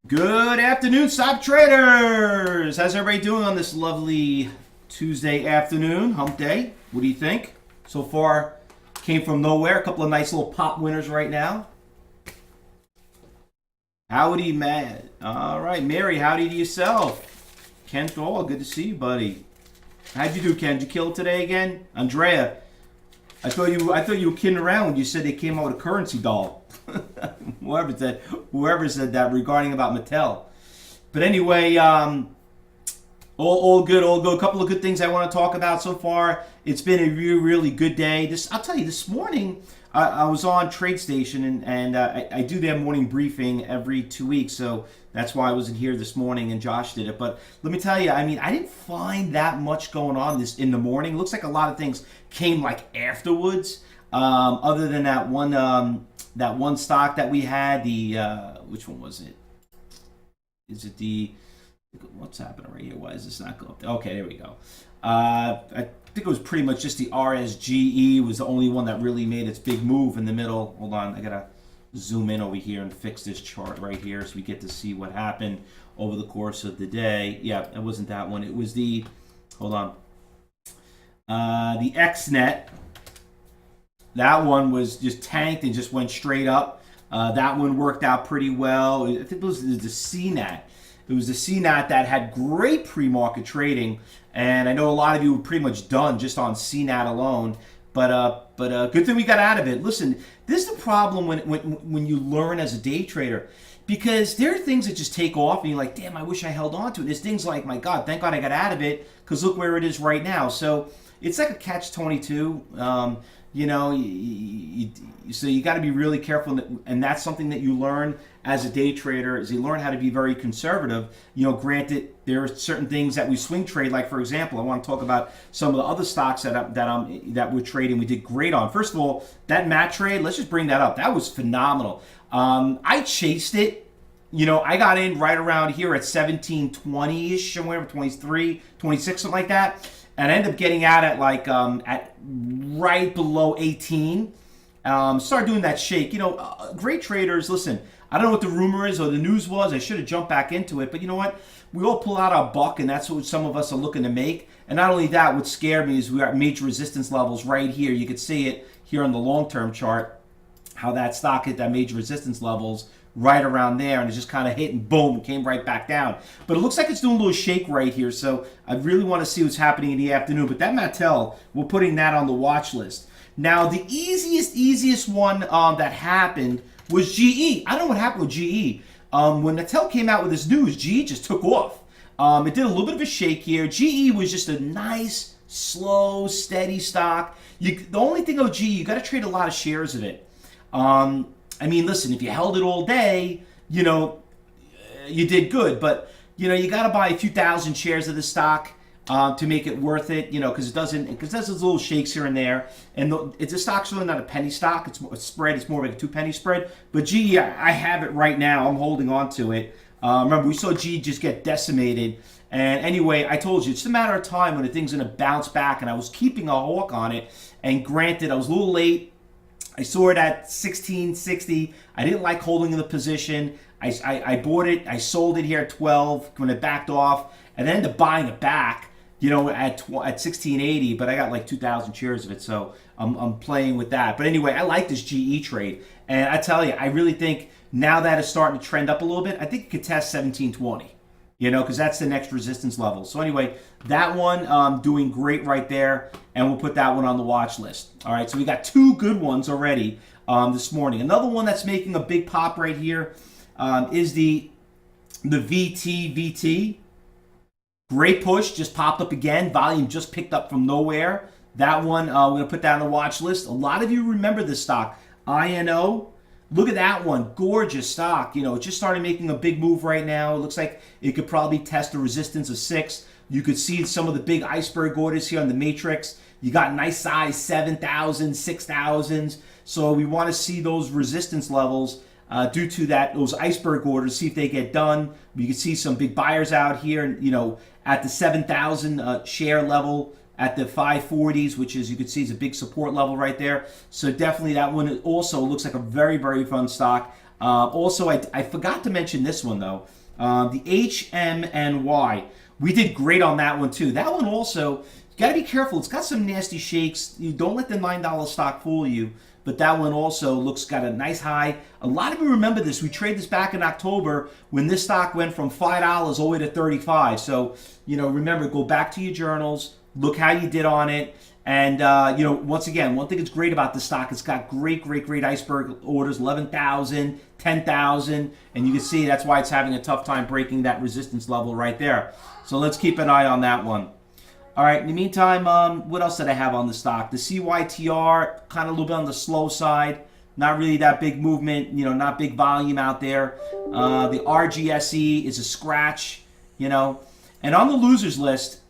Good afternoon, stock traders. How's everybody doing on this lovely Tuesday afternoon, hump day? What do you think? So far, came from nowhere. A couple of nice little pop winners right now. Howdy, Matt. All right, Mary, howdy to yourself. Ken Thor, good to see you, buddy. How'd you do, Ken? Did you kill it today again? Andrea, I thought you were kidding around when you said they came out with a currency doll. whoever said that regarding about Mattel. But anyway, all good. A couple of good things I want to talk about so far. It's been a really good day. I'll tell you, this morning I was on TradeStation and I do their morning briefing every 2 weeks, so that's why I wasn't here this morning and Josh did it. But let me tell you, I mean, I didn't find that much going on this in the morning. It looks like a lot of things came like afterwards. Other than that one stock that we had, which one was it? Is it what's happening right here? Why is this not going up? Okay, there we go. I think it was pretty much just the RSGE was the only one that really made its big move in the middle. Hold on, I gotta zoom in over here and fix this chart right here so we get to see what happened over the course of the day. Yeah, it wasn't that one. It was the XNet. That one was just tanked and just went straight up. That one worked out pretty well. I think it was the CNET. It was the CNET that had great pre-market trading, and I know a lot of you were pretty much done just on CNET alone. But good thing we got out of it. Listen, this is the problem when you learn as a day trader, because there are things that just take off, and you're like, damn, I wish I held on to it. There's things like, my God, thank God I got out of it, because look where it is right now. So it's like a catch-22. So you got to be really careful, and that's something that you learn as a day trader, is you learn how to be very conservative. Granted, there are certain things that we swing trade. Like, for example, I want to talk about some of the other stocks that we're trading. We did great on. First of all, that mat trade, let's just bring that up. That was phenomenal. I chased it. I got in right around here at 1720-ish, somewhere 23, 26, something like that. And I ended up getting out at at right below 18. Started doing that shake. Great traders, listen, I don't know what the rumor is or the news was. I should have jumped back into it. But you know what? We all pull out our buck, and that's what some of us are looking to make. And not only that, what scared me is we got major resistance levels right here. You can see it here on the long-term chart, how that stock hit that major resistance levels right around there, and it just kind of hit and boom, came right back down. But it looks like it's doing a little shake right here, so I really want to see what's happening in the afternoon. But that Mattel, we're putting that on the watch list. Now, the easiest one that happened was GE. I don't know what happened with GE. When Mattel came out with this news, GE just took off. It did a little bit of a shake here. GE was just a nice, slow, steady stock. The only thing about GE, you got to trade a lot of shares of it. I mean, listen, if you held it all day, you did good. But, you got to buy a few thousand shares of the stock to make it worth it, because it does those little shakes here and there. And it's a stock's really not a penny stock. It's a spread. It's more like a 2-penny spread. But GE, I have it right now. I'm holding on to it. Remember, we saw GE just get decimated. And anyway, I told you, it's a matter of time when the thing's going to bounce back. And I was keeping a hawk on it. And granted, I was a little late. I saw it at 1660. I didn't like holding in the position. I bought it. I sold it here at 12 when it backed off, and then ended up buying it back, at 1680. But I got like 2,000 shares of it, so I'm playing with that. But anyway, I like this GE trade, and I tell you, I really think now that it's starting to trend up a little bit, I think it could test 1720. Because that's the next resistance level. So anyway, that one doing great right there, and we'll put that one on the watch list. All right, so we got two good ones already this morning. Another one that's making a big pop right here is the VTVT. Great push, just popped up again. Volume just picked up from nowhere. That one, we're going to put that on the watch list. A lot of you remember this stock, INO. Look at that one. Gorgeous stock. It just started making a big move right now. It looks like it could probably test a resistance of 6. You could see some of the big iceberg orders here on the matrix. You got nice size 7,000, 6,000s. So we want to see those resistance levels due to those iceberg orders, see if they get done. You can see some big buyers out here, at the 7,000 share level. At the 540s, which is, you can see, is a big support level right there. So definitely that one also looks like a very, very fun stock. Also, I forgot to mention this one though. The HMNY. We did great on that one too. That one also, you got to be careful. It's got some nasty shakes. You don't let the $9 stock fool you. But that one also got a nice high. A lot of you remember this. We traded this back in October when this stock went from $5 all the way to 35. So, remember, go back to your journals, look how you did on it. And, once again, one thing that's great about this stock, it's got great iceberg orders, 11,000, 10,000. And you can see that's why it's having a tough time breaking that resistance level right there. So let's keep an eye on that one. All right, in the meantime, what else did I have on the stock? The CYTR, kind of a little bit on the slow side. Not really that big movement, not big volume out there. The RGSE is a scratch, And on the losers list,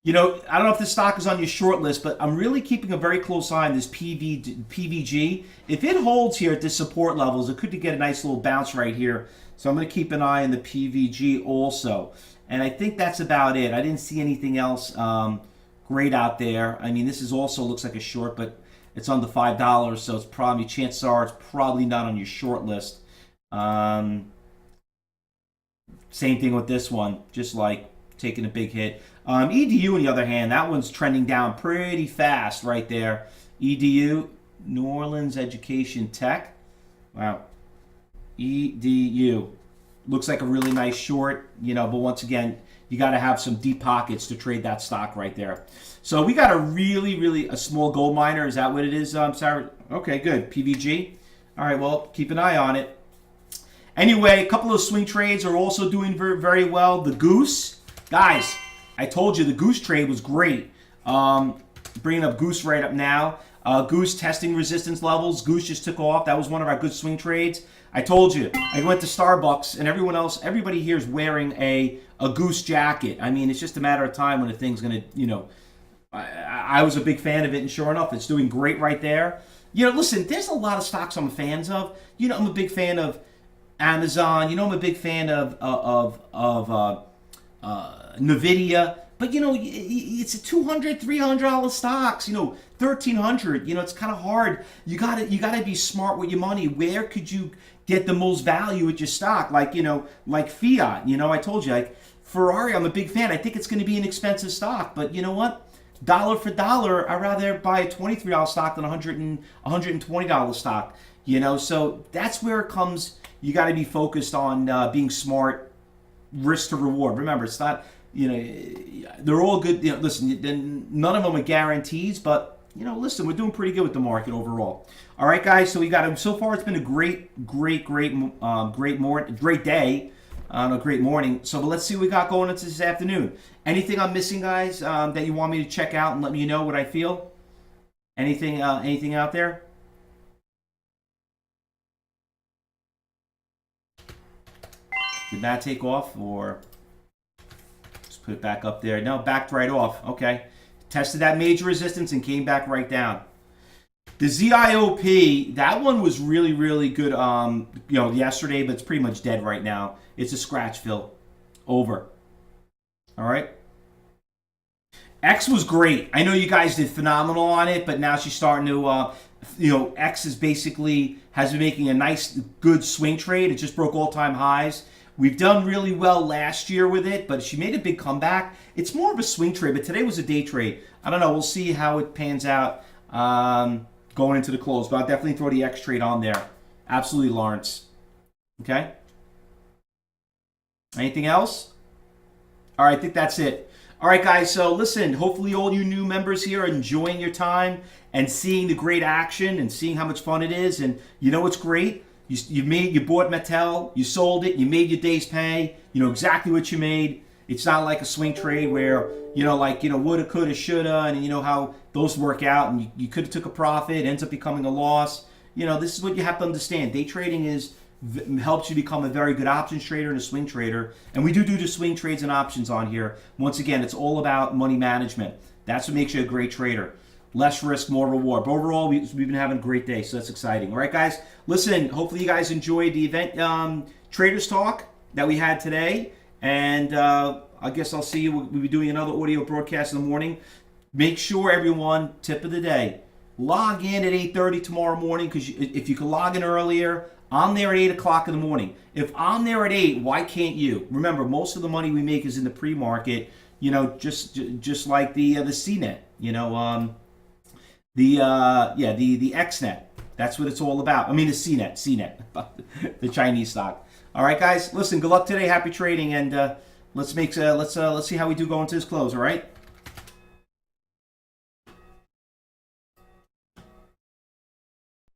I don't know if this stock is on your short list, but I'm really keeping a very close eye on this PVG. If it holds here at the support levels, it could get a nice little bounce right here. So I'm going to keep an eye on the PVG also. And I think that's about it. I didn't see anything else great out there. I mean, this is also looks like a short, but it's on the $5, so it's probably, chances are it's probably not on your short list. Same thing with this one, just like taking a big hit. EDU, on the other hand, that one's trending down pretty fast right there. EDU, New Orleans Education Tech. Wow. EDU. Looks like a really nice short, but once again, you got to have some deep pockets to trade that stock right there. So we got a really a small gold miner. Is that what it is, Sarah? Okay, good. PVG. All right, well, keep an eye on it. Anyway, a couple of swing trades are also doing very well. The GOOS. Guys, I told you the GOOS trade was great. Bringing up GOOS right up now. GOOS testing resistance levels. GOOS just took off. That was one of our good swing trades. I told you, I went to Starbucks and everybody here is wearing a GOOS jacket. I mean, it's just a matter of time when the thing's going to, I was a big fan of it, and sure enough, it's doing great right there. Listen, there's a lot of stocks I'm fans of. I'm a big fan of Amazon. I'm a big fan of NVIDIA. But, it's a $200, $300 stocks, $1,300. It's kind of hard. You gotta be smart with your money. Where could you get the most value with your stock? Like Fiat. I told you, like Ferrari, I'm a big fan. I think it's going to be an expensive stock. But you know what? Dollar for dollar, I'd rather buy a $23 stock than a $120 stock. So that's where it comes. You got to be focused on being smart, risk to reward. Remember, it's not... they're all good. Listen, none of them are guarantees, but listen, we're doing pretty good with the market overall. All right, guys. So we got so far. It's been a great day, a great morning. So, but let's see what we got going into this afternoon. Anything I'm missing, guys, that you want me to check out and let me know what I feel? Anything out there? Did that take off or? Put it back up there. No, backed right off. Okay. Tested that major resistance and came back right down. The ZIOP, that one was really good yesterday, but it's pretty much dead right now. It's a scratch fill. Over. All right. X was great. I know you guys did phenomenal on it, but now she's starting to X has been making a nice good swing trade. It just broke all-time highs. We've done really well last year with it, but she made a big comeback. It's more of a swing trade, but today was a day trade. I don't know. We'll see how it pans out going into the close, but I'll definitely throw the X trade on there. Absolutely, Lawrence. Okay? Anything else? All right, I think that's it. All right, guys, so listen, hopefully all you new members here are enjoying your time and seeing the great action and seeing how much fun it is. And you know what's great? You bought Mattel, you sold it, you made your day's pay, you know exactly what you made. It's not like a swing trade where, woulda, coulda, shoulda, and you know how those work out, and you could have took a profit, ends up becoming a loss. This is what you have to understand. Day trading helps you become a very good options trader and a swing trader. And we do the swing trades and options on here. Once again, it's all about money management. That's what makes you a great trader. Less risk, more reward. But overall, we've been having a great day, so that's exciting. All right, guys, listen, hopefully you guys enjoyed the event Traders Talk that we had today. And I guess I'll see you. We'll be doing another audio broadcast in the morning. Make sure, everyone, tip of the day, log in at 8:30 tomorrow morning, because if you can log in earlier, I'm there at 8 o'clock in the morning. If I'm there at 8, why can't you? Remember, most of the money we make is in the pre-market, you know, just like the CNET, you know, the XNet. That's what it's all about. I mean, the CNET, the Chinese stock. All right, guys, listen, good luck today. Happy trading, and let's see how we do going to this close, all right?